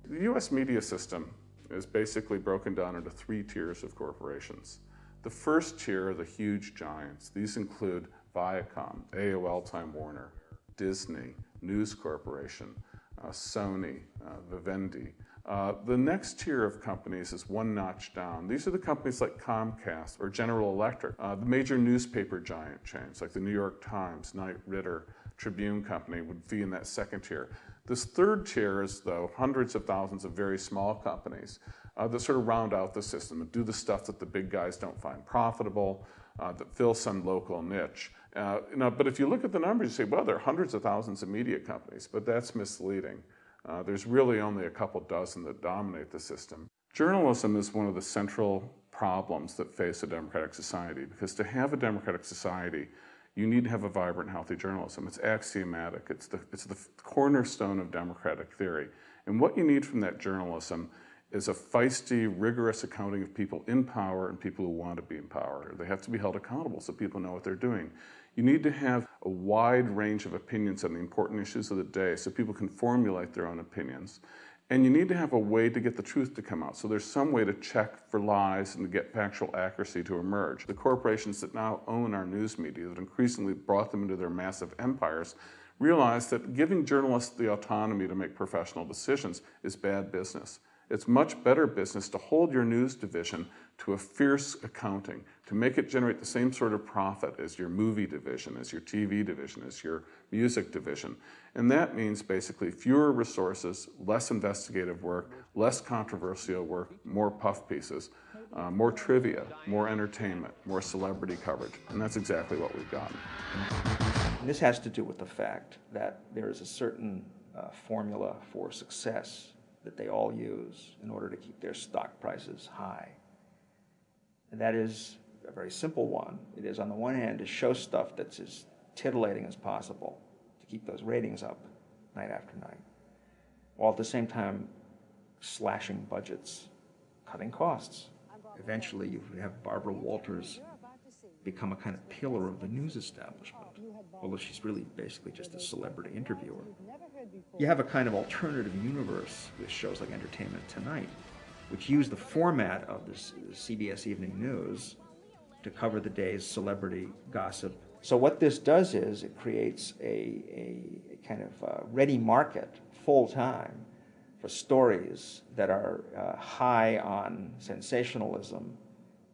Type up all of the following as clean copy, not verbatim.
The U.S. media system is basically broken down into three tiers of corporations. The first tier are the huge giants. These include Viacom, AOL Time Warner, Disney, News Corporation, Sony, Vivendi. The next tier of companies is one notch down. These are the companies like Comcast or General Electric, the major newspaper giant chains like the New York Times, Knight Ridder, Tribune Company would be in that second tier. This third tier is, though, hundreds of thousands of very small companies that sort of round out the system and do the stuff that the big guys don't find profitable, that fill some local niche. But if you look at the numbers, you say, well, there are hundreds of thousands of media companies, but that's misleading. There's really only a couple dozen that dominate the system. Journalism is one of the central problems that face a democratic society, because to have a democratic society, you need to have a vibrant, healthy journalism. It's axiomatic. It's the cornerstone of democratic theory. And what you need from that journalism is a feisty, rigorous accounting of people in power and people who want to be in power. They have to be held accountable so people know what they're doing. You need to have a wide range of opinions on the important issues of the day so people can formulate their own opinions. And you need to have a way to get the truth to come out. So there's some way to check for lies and to get factual accuracy to emerge. The corporations that now own our news media, that increasingly brought them into their massive empires, realize that giving journalists the autonomy to make professional decisions is bad business. It's much better business to hold your news division to a fierce accounting, to make it generate the same sort of profit as your movie division, as your TV division, as your music division. And that means basically fewer resources, less investigative work, less controversial work, more puff pieces, more trivia, more entertainment, more celebrity coverage. And that's exactly what we've gotten. And this has to do with the fact that there is a certain formula for success that they all use in order to keep their stock prices high. And that is a very simple one. It is, on the one hand, to show stuff that's as titillating as possible, to keep those ratings up night after night, while at the same time slashing budgets, cutting costs. Eventually, you have Barbara Walters become a kind of pillar of the news establishment, although she's really basically just a celebrity interviewer. You have a kind of alternative universe with shows like Entertainment Tonight, which use the format of this CBS Evening News to cover the day's celebrity gossip. So what this does is it creates a kind of ready market, full-time, for stories that are high on sensationalism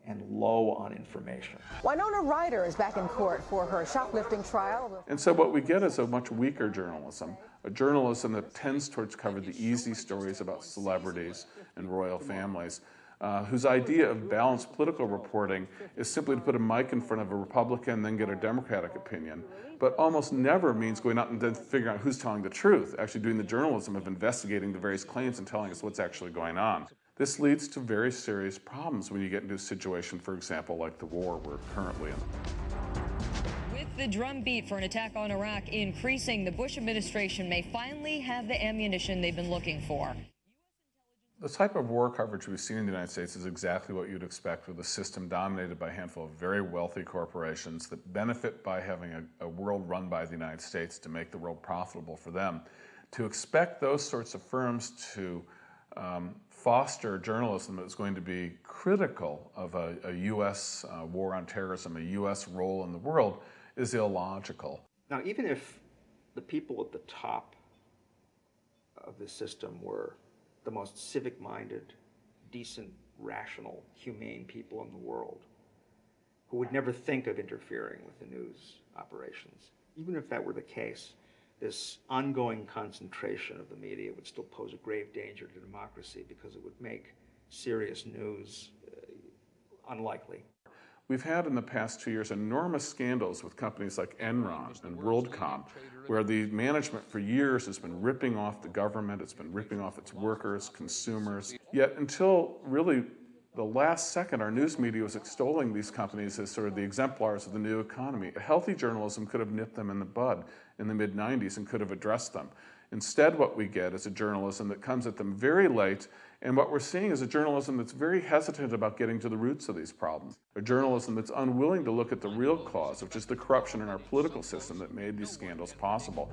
and low on information. Winona Ryder is back in court for her shoplifting trial. And so what we get is a much weaker journalism, a journalism that tends towards cover the easy stories about celebrities and royal families, whose idea of balanced political reporting is simply to put a mic in front of a Republican and then get a Democratic opinion, but almost never means going out and then figuring out who's telling the truth, actually doing the journalism of investigating the various claims and telling us what's actually going on. This leads to very serious problems when you get into a situation, for example, like the war we're currently in. With the drumbeat for an attack on Iraq increasing, the Bush administration may finally have the ammunition they've been looking for. The type of war coverage we've seen in the United States is exactly what you'd expect with a system dominated by a handful of very wealthy corporations that benefit by having a world run by the United States to make the world profitable for them. To expect those sorts of firms to foster journalism that's going to be critical of a U.S. War on terrorism, a U.S. role in the world, is illogical. Now, even if the people at the top of the system were the most civic-minded, decent, rational, humane people in the world, who would never think of interfering with the news operations, even if that were the case, this ongoing concentration of the media would still pose a grave danger to democracy because it would make serious news unlikely. We've had in the past 2 years enormous scandals with companies like Enron and WorldCom, where the management for years has been ripping off the government, it's been ripping off its workers, consumers. Yet until really the last second, our news media was extolling these companies as sort of the exemplars of the new economy. A healthy journalism could have nipped them in the bud in the mid-90s and could have addressed them. Instead, what we get is a journalism that comes at them very late, and what we're seeing is a journalism that's very hesitant about getting to the roots of these problems. A journalism that's unwilling to look at the real cause, which is the corruption in our political system that made these scandals possible.